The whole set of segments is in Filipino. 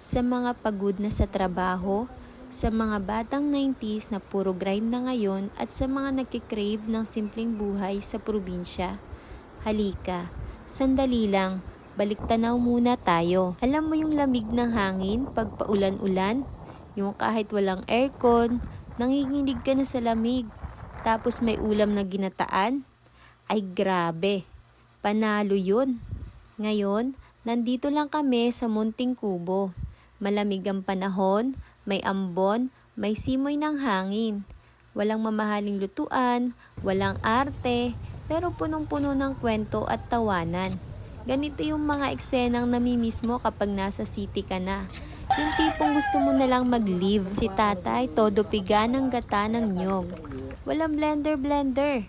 sa mga pagod na sa trabaho, sa mga batang 90s na puro grind na ngayon at sa mga nagkikrave ng simpleng buhay sa probinsya. Halika, sandali lang, balik tanaw muna tayo. Alam mo yung lamig ng hangin pag paulan-ulan? Yung kahit walang aircon, nanginginig ka na sa lamig. Tapos may ulam na ginataan? Ay grabe, panalo yun. Ngayon, nandito lang kami sa Munting Kubo. Malamig ang panahon, may ambon, may simoy ng hangin. Walang mamahaling lutuan, walang arte, pero punong-puno ng kwento at tawanan. Ganito yung mga eksenang namimiss mo kapag nasa city ka na. Yung tipong gusto mo na lang mag-live. Si tatay, todo piga ng gata ng nyog. Walang blender-blender.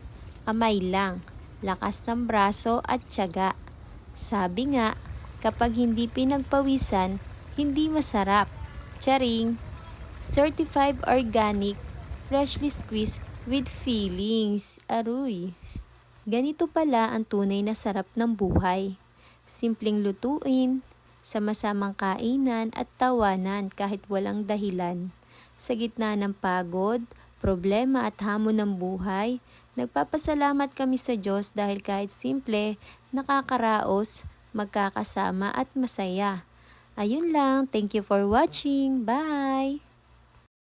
Kamay lang, lakas ng braso at tiyaga. Sabi nga, kapag hindi pinagpawisan, hindi masarap. Charing, certified organic, freshly squeezed with feelings. Aruy. Ganito pala ang tunay na sarap ng buhay. Simpleng lutuin, sama-samang kainan at tawanan kahit walang dahilan. Sa gitna ng pagod, problema at hamon ng buhay, nagpapasalamat kami sa Diyos dahil kahit simple, nakakaraos, magkakasama at masaya. Ayun lang, thank you for watching. Bye!